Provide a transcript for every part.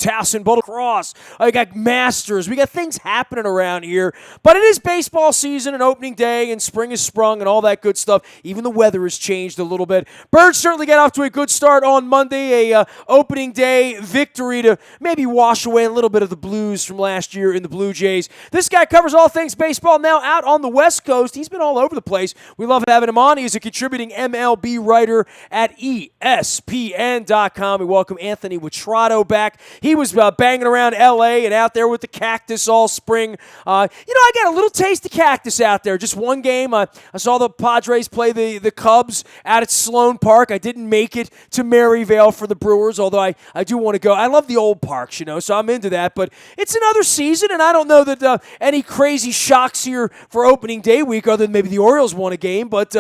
Towson, Boulder Cross. I got Masters. We got things happening around here. But it is baseball season and opening day, and spring is sprung and all that good stuff. Even the weather has changed a little bit. Birds certainly got off to a good start on Monday, a opening day victory to maybe wash away a little bit of the blues from last year in the Blue Jays. This guy covers all things baseball now out on the West Coast. He's been all over the place. We love having him on. He's a contributing MLB writer at ESPN.com. We welcome Anthony Witrado back. He was banging around L.A. and out there with the Cactus all spring. I got a little taste of Cactus out there. Just one game. I saw the Padres play the Cubs out at Sloan Park. I didn't make it to Maryvale for the Brewers, although I do want to go. I love the old parks, so I'm into that. But it's another season, and I don't know that any crazy shocks here for opening day week other than maybe the Orioles won a game. But,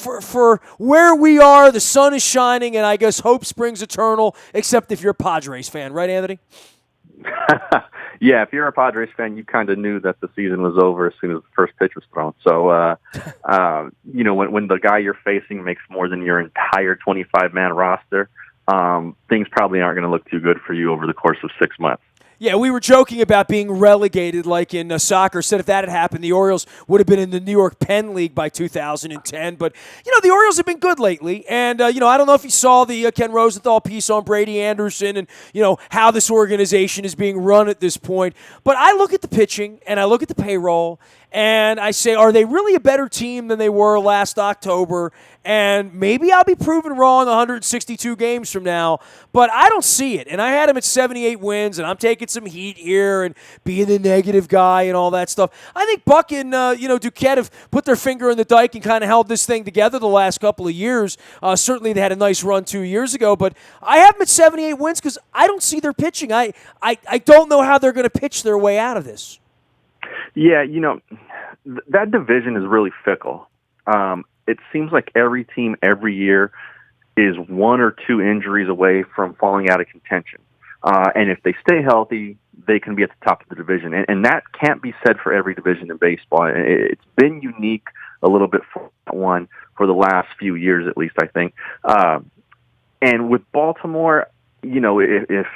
for where we are, the sun is shining, and I guess hope springs eternal, except if you're a Padres fan. Right, Anthony? Yeah, if you're a Padres fan, you kind of knew that the season was over as soon as the first pitch was thrown. So, when the guy you're facing makes more than your entire 25-man roster, things probably aren't going to look too good for you over the course of 6 months. Yeah, we were joking about being relegated like in soccer. Said if that had happened, the Orioles would have been in the New York Penn League by 2010. But, the Orioles have been good lately. And, I don't know if you saw the Ken Rosenthal piece on Brady Anderson and, how this organization is being run at this point. But I look at the pitching and I look at the payroll and I say, are they really a better team than they were last October? And maybe I'll be proven wrong 162 games from now, but I don't see it. And I had them at 78 wins, and I'm taking some heat here and being the negative guy and all that stuff. I think Buck and Duquette have put their finger in the dike and kind of held this thing together the last couple of years. Certainly they had a nice run 2 years ago, but I have them at 78 wins because I don't see their pitching. I don't know how they're going to pitch their way out of this. Yeah, that division is really fickle. It seems like every team every year is one or two injuries away from falling out of contention. And if they stay healthy, they can be at the top of the division. And that can't be said for every division in baseball. It's been unique a little bit for that one for the last few years, at least, I think. And with Baltimore, if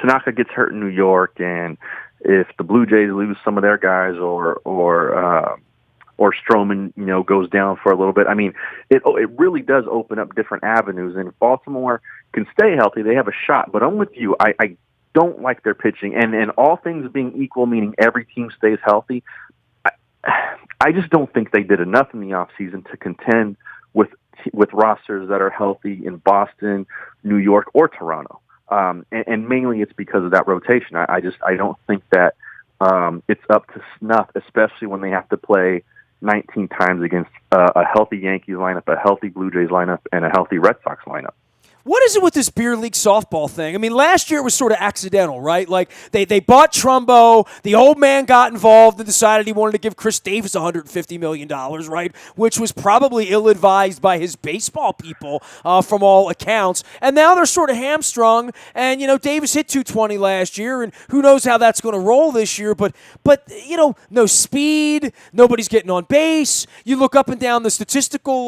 Tanaka gets hurt in New York and if the Blue Jays lose some of their guys or Stroman, goes down for a little bit, I mean, it really does open up different avenues. And if Baltimore can stay healthy, they have a shot. But I'm with you. I don't like their pitching. And all things being equal, meaning every team stays healthy, I just don't think they did enough in the offseason to contend with rosters that are healthy in Boston, New York, or Toronto. And mainly it's because of that rotation. I don't think that it's up to snuff, especially when they have to play 19 times against a healthy Yankees lineup, a healthy Blue Jays lineup, and a healthy Red Sox lineup. What is it with this beer league softball thing? I mean, last year it was sort of accidental, right? Like, they bought Trumbo, the old man got involved and decided he wanted to give Chris Davis $150 million, right? Which was probably ill-advised by his baseball people from all accounts. And now they're sort of hamstrung, and, Davis hit 220 last year, and who knows how that's going to roll this year, but no speed, nobody's getting on base. You look up and down the statistical,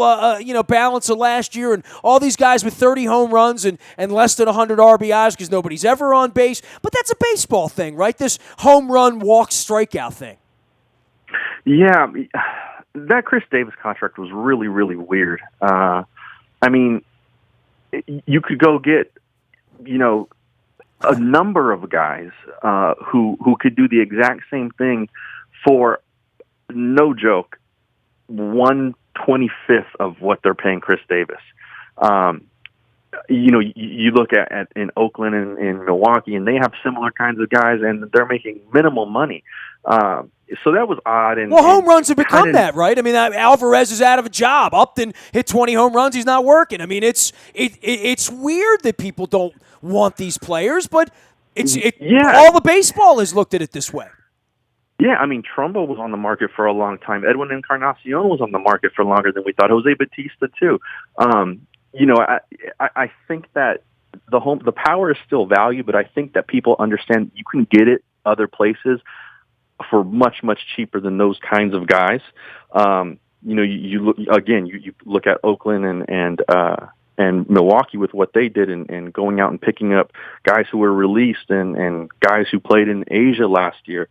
balance of last year, and all these guys with 30 home runs and less than 100 RBIs because nobody's ever on base. But that's a baseball thing, right? This home run, walk, strikeout thing. Yeah, that Chris Davis contract was really, really weird. I mean, you could go get, a number of guys who could do the exact same thing for, no joke, 1/25 of what they're paying Chris Davis. You look at in Oakland and in Milwaukee, and they have similar kinds of guys, and they're making minimal money. So that was odd. And home runs have become that, right? I mean, Alvarez is out of a job. Upton hit 20 home runs. He's not working. I mean, it's weird that people don't want these players, but all the baseball has looked at it this way. Yeah, I mean, Trumbo was on the market for a long time. Edwin Encarnacion was on the market for longer than we thought. Jose Bautista, too. I think that the power is still value, but I think that people understand you can get it other places for much, much cheaper than those kinds of guys. You look at Oakland and Milwaukee with what they did and going out and picking up guys who were released and guys who played in Asia last year.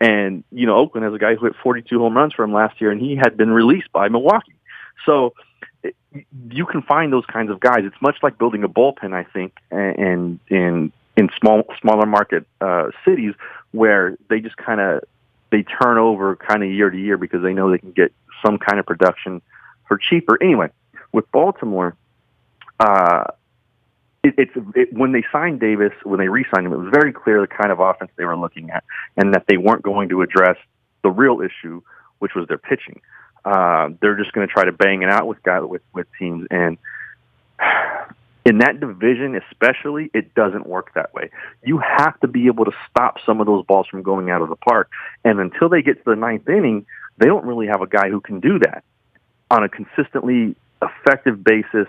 And Oakland has a guy who hit 42 home runs for him last year, and he had been released by Milwaukee. So you can find those kinds of guys. It's much like building a bullpen, I think, and in smaller market cities where they just they turn over kind of year to year because they know they can get some kind of production for cheaper. Anyway, with Baltimore, when they signed Davis, when they re-signed him, it was very clear the kind of offense they were looking at, and that they weren't going to address the real issue, which was their pitching. They're just going to try to bang it out with teams, and in that division especially, it doesn't work that way. You have to be able to stop some of those balls from going out of the park, and until they get to the ninth inning, they don't really have a guy who can do that on a consistently effective basis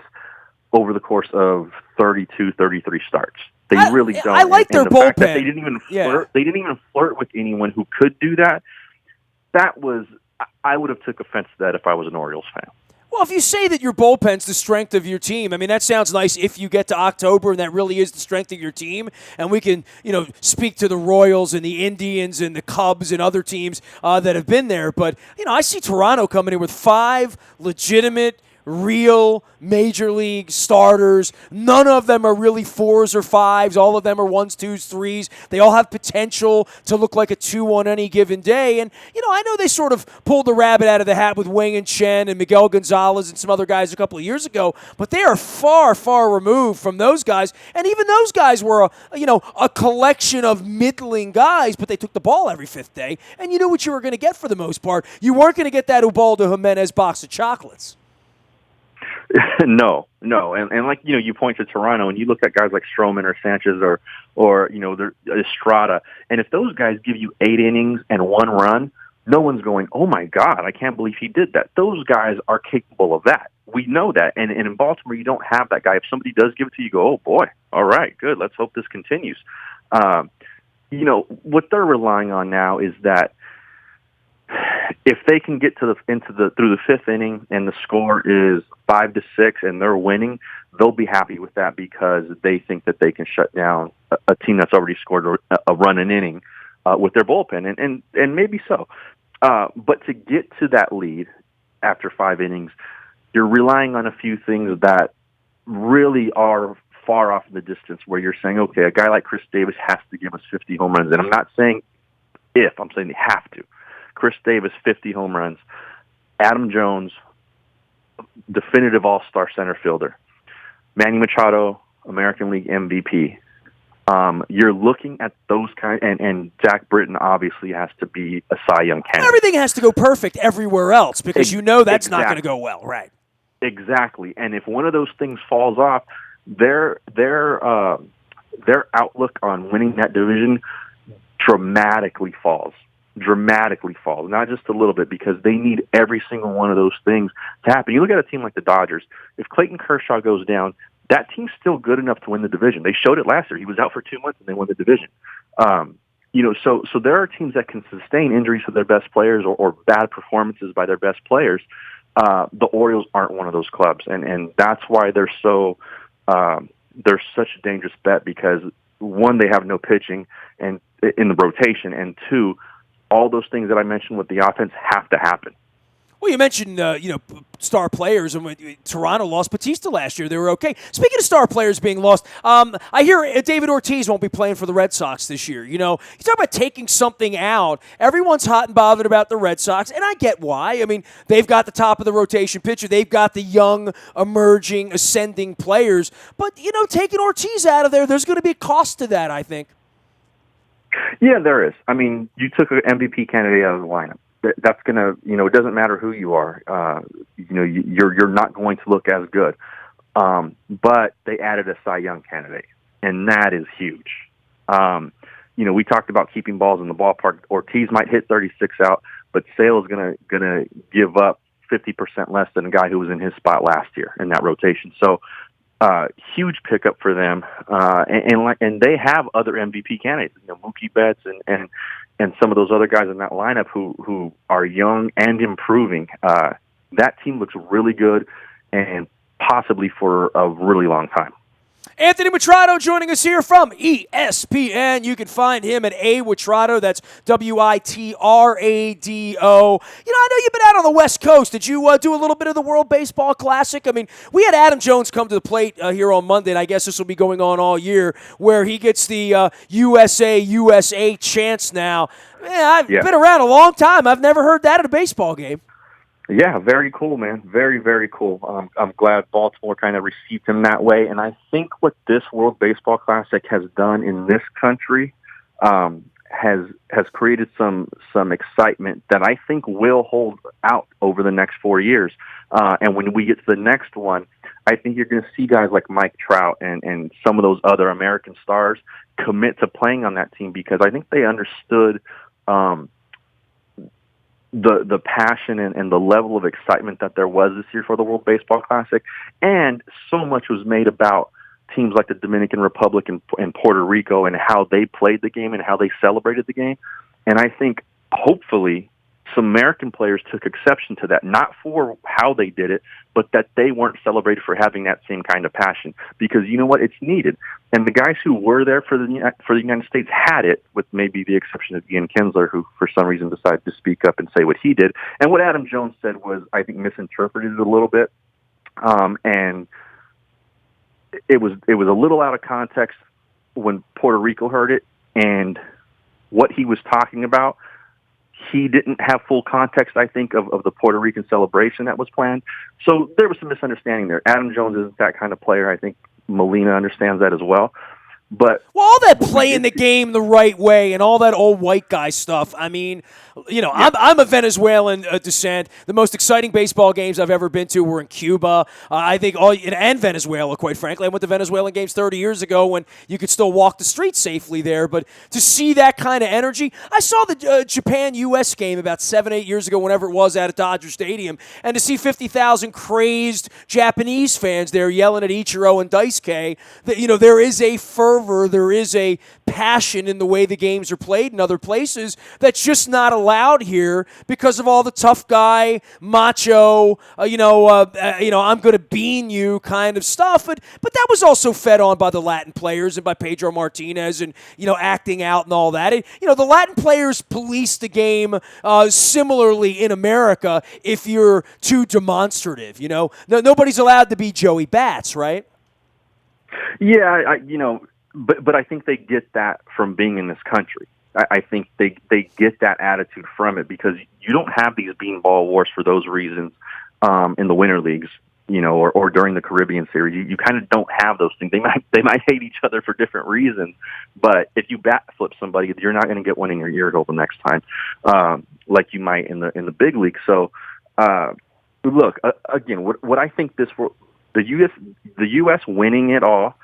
over the course of 32, 33 starts. They really don't. I like their the bullpen. Fact that they didn't even flirt. They didn't even flirt with anyone who could do that. That was. I would have took offense to that if I was an Orioles fan. Well, if you say that your bullpen's the strength of your team, I mean, that sounds nice if you get to October and that really is the strength of your team, and we can, speak to the Royals and the Indians and the Cubs and other teams that have been there. But, I see Toronto coming in with 5 legitimate, real major league starters. None of them are really 4s or 5s. All of them are 1s, 2s, 3s. They all have potential to look like a 2 on any given day. And, I know they sort of pulled the rabbit out of the hat with Wang and Chen and Miguel Gonzalez and some other guys a couple of years ago, but they are far, far removed from those guys. And even those guys were, a collection of middling guys, but they took the ball every 5th day, and you knew what you were going to get for the most part. You weren't going to get that Ubaldo Jimenez box of chocolates. No, and like you point to Toronto, and you look at guys like Stroman or Sanchez or Estrada, and if those guys give you 8 innings and 1 run, no one's going, oh my God, I can't believe he did that. Those guys are capable of that. We know that, and in Baltimore, you don't have that guy. If somebody does give it to you, you go, oh boy, all right, good, let's hope this continues. What they're relying on now is that if they can get through the 5th inning and the score is 5-6 and they're winning, they'll be happy with that because they think that they can shut down a team that's already scored a run an inning with their bullpen, and maybe so. But to get to that lead after 5 innings, you're relying on a few things that really are far off in the distance, where you're saying, okay, a guy like Chris Davis has to give us 50 home runs, and I'm not saying if, I'm saying they have to. Chris Davis, 50 home runs. Adam Jones, definitive all-star center fielder. Manny Machado, American League MVP. You're looking at those kind, and Zach Britton obviously has to be a Cy Young candidate. Everything has to go perfect everywhere else because that's not going to go well, right? Exactly. And if one of those things falls off, their outlook on winning that division dramatically falls, not just a little bit, because they need every single one of those things to happen. You look at a team like the Dodgers. If Clayton Kershaw goes down, that team's still good enough to win the division. They showed it last year. He was out for 2 months and they won the division. So there are teams that can sustain injuries to their best players or bad performances by their best players. The Orioles aren't one of those clubs, and that's why they're such a dangerous bet, because one, they have no pitching and in the rotation, and 2, all those things that I mentioned with the offense have to happen. Well, you mentioned, star players, and when Toronto lost Batista last year, they were okay. Speaking of star players being lost, I hear David Ortiz won't be playing for the Red Sox this year. You talk about taking something out. Everyone's hot and bothered about the Red Sox, and I get why. I mean, they've got the top of the rotation pitcher. They've got the young, emerging, ascending players. But, taking Ortiz out of there, there's going to be a cost to that, I think. Yeah, there is. I mean, you took an MVP candidate out of the lineup. That's going to, it doesn't matter who you are. You're not going to look as good. But they added a Cy Young candidate, and that is huge. We talked about keeping balls in the ballpark. Ortiz might hit 36 out, but Sale is going to give up 50% less than a guy who was in his spot last year in that rotation. So, huge pickup for them. And they have other MVP candidates, Mookie Betts and some of those other guys in that lineup who are young and improving. That team looks really good, and possibly for a really long time. Anthony Witrado joining us here from ESPN. You can find him at A Witrado. That's Witrado. I know you've been out on the West Coast. Did you do a little bit of the World Baseball Classic? I mean, we had Adam Jones come to the plate here on Monday, and I guess this will be going on all year, where he gets the USA chants now. Man, I've been around a long time. I've never heard that at a baseball game. Yeah, very cool, man. Very, very cool. I'm glad Baltimore kind of received him that way. And I think what this World Baseball Classic has done in this country has created some excitement that I think will hold out over the next 4 years. And when we get to the next one, I think you're going to see guys like Mike Trout and some of those other American stars commit to playing on that team because I think they understood the passion and the level of excitement that there was this year for the World Baseball Classic. And so much was made about teams like the Dominican Republic and Puerto Rico and how they played the game and how they celebrated the game. And I think hopefully some American players took exception to that, not for how they did it, but that they weren't celebrated for having that same kind of passion. Because you know what? It's needed. And the guys who were there for the United States had it, with maybe the exception of Ian Kinsler, who for some reason decided to speak up and say what he did. And what Adam Jones said was, I think, misinterpreted a little bit. And it was a little out of context when Puerto Rico heard it, and what he was talking about, he didn't have full context, I think, of the Puerto Rican celebration that was planned. So there was some misunderstanding there. Adam Jones isn't that kind of player. I think Molina understands that as well. But all that playing the game the right way and all that old white guy stuff. I mean, I'm a Venezuelan descent. The most exciting baseball games I've ever been to were in Cuba. I think and Venezuela, quite frankly. I went to Venezuelan games 30 years ago when you could still walk the streets safely there. But to see that kind of energy, I saw the Japan-U.S. game about 7-8 years ago, whenever it was, out at Dodger Stadium, and to see 50,000 crazed Japanese fans there yelling at Ichiro and Daisuke, that there is a fervor, there is a passion in the way the games are played in other places that's just not allowed here because of all the tough guy, macho, I'm going to bean you kind of stuff. But that was also fed on by the Latin players and by Pedro Martinez and, acting out and all that. And, the Latin players police the game similarly in America if you're too demonstrative, Nobody's allowed to be Joey Bats, right? Yeah, But I think they get that from being in this country. I think they get that attitude from it because you don't have these beanball wars for those reasons in the winter leagues, or during the Caribbean Series. You kind of don't have those things. They might hate each other for different reasons, but if you bat flip somebody, you're not going to get one in your ear hole the next time, like you might in the big league. So, look, again, what I think the U.S. winning it all.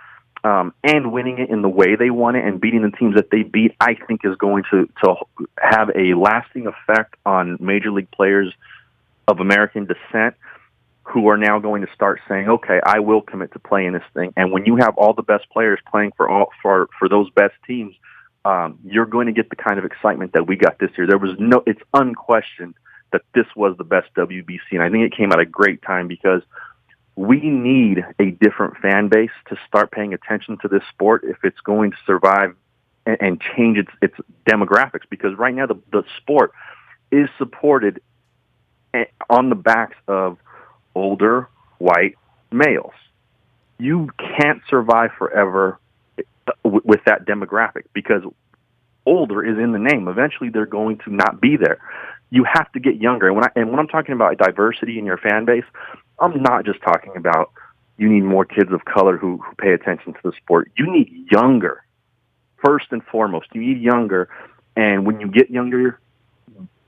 And winning it in the way they won it and beating the teams that they beat, I think is going to have a lasting effect on Major League players of American descent who are now going to start saying, okay, I will commit to playing this thing. And when you have all the best players playing for those best teams, you're going to get the kind of excitement that we got this year. It's unquestioned that this was the best WBC, and I think it came at a great time because we need a different fan base to start paying attention to this sport if it's going to survive and change its demographics. Because right now the sport is supported on the backs of older white males. You can't survive forever with that demographic because older is in the name. Eventually they're going to not be there. You have to get younger. And when I'm talking about diversity in your fan base, I'm not just talking about you need more kids of color who pay attention to the sport. You need younger, first and foremost. You need younger, and when you get younger,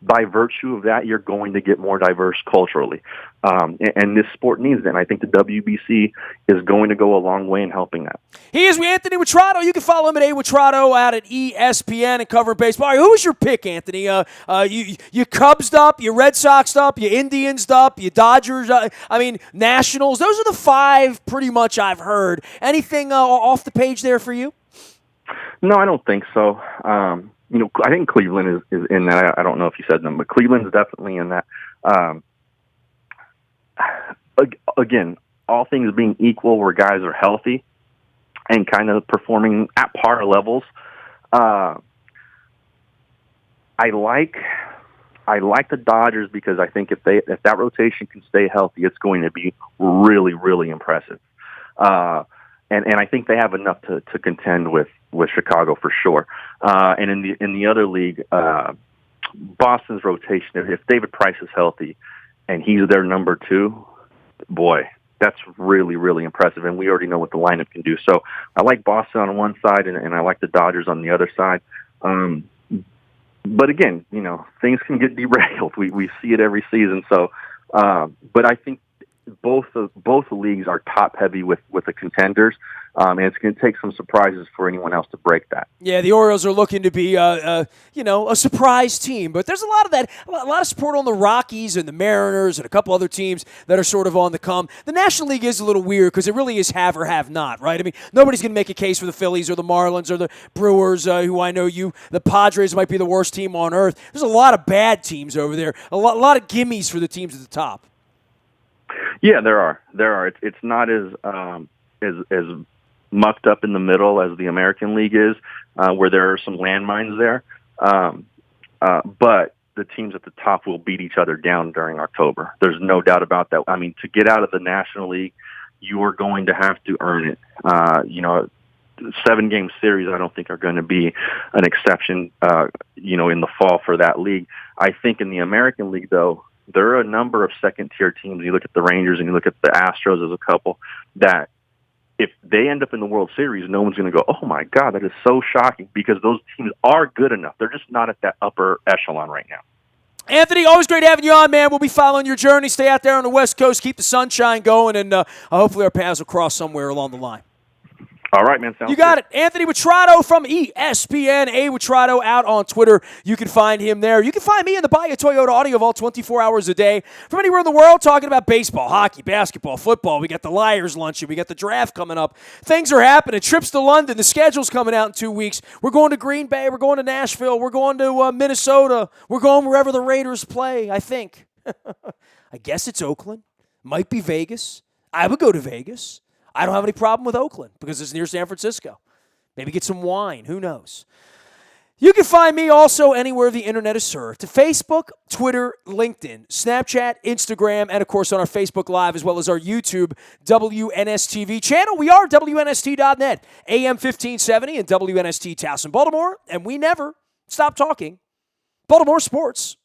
by virtue of that, you're going to get more diverse culturally. And this sport needs that, and I think the WBC is going to go a long way in helping that. He is Anthony Witrado. You can follow him at Witrado out at ESPN and cover baseball. Who was your pick, Anthony? You Cubs'd up, you Red Sox'd up, you Indians'd up, you Dodgers, Nationals. Those are the five pretty much I've heard. Anything off the page there for you? No, I don't think so. I think Cleveland is in that. I don't know if you said them, but Cleveland's definitely in that. Again, all things being equal, where guys are healthy and kind of performing at par levels, I like the Dodgers because I think if that rotation can stay healthy, it's going to be really, really impressive. And I think they have enough to contend with Chicago for sure. And in the other league, Boston's rotation, if David Price is healthy and he's their number 2, boy, that's really, really impressive. And we already know what the lineup can do. So I like Boston on one side, and I like the Dodgers on the other side. But again, things can get derailed. We see it every season. So, but I think both leagues are top heavy with the contenders, and it's going to take some surprises for anyone else to break that. Yeah, the Orioles are looking to be a surprise team, but there's a lot of support on the Rockies and the Mariners and a couple other teams that are sort of on the come. The National League is a little weird because it really is have or have not, right? I mean, nobody's going to make a case for the Phillies or the Marlins or the Brewers, who I know the Padres might be the worst team on earth. There's a lot of bad teams over there, a lot of gimmies for the teams at the top. Yeah, there are. It's not as mucked up in the middle as the American League is, where there are some landmines there. But the teams at the top will beat each other down during October. There's no doubt about that. I mean, to get out of the National League, you are going to have to earn it. 7-game series, I don't think are going to be an exception, in the fall for that league. I think in the American League, though, there are a number of second-tier teams. You look at the Rangers and you look at the Astros as a couple that if they end up in the World Series, no one's going to go, oh, my God, that is so shocking, because those teams are good enough. They're just not at that upper echelon right now. Anthony, always great having you on, man. We'll be following your journey. Stay out there on the West Coast. Keep the sunshine going, and hopefully our paths will cross somewhere along the line. All right, man. Sounds You got good. it. Anthony Witrato from ESPN. A. Witrato out on Twitter. You can find him there. You can find me in the Buy a Toyota Audio Vault 24 hours a day from anywhere in the world, talking about baseball, hockey, basketball, football. We got the Liars Luncheon. We got the draft coming up. Things are happening. Trips to London. The schedule's coming out in 2 weeks. We're going to Green Bay. We're going to Nashville. We're going to Minnesota. We're going wherever the Raiders play, I think. I guess it's Oakland. Might be Vegas. I would go to Vegas. I don't have any problem with Oakland because it's near San Francisco. Maybe get some wine. Who knows? You can find me also anywhere the internet is served. To Facebook, Twitter, LinkedIn, Snapchat, Instagram, and, of course, on our Facebook Live as well as our YouTube WNSTV channel. We are WNST.net, AM 1570 and WNST Towson, Baltimore, and we never stop talking Baltimore sports.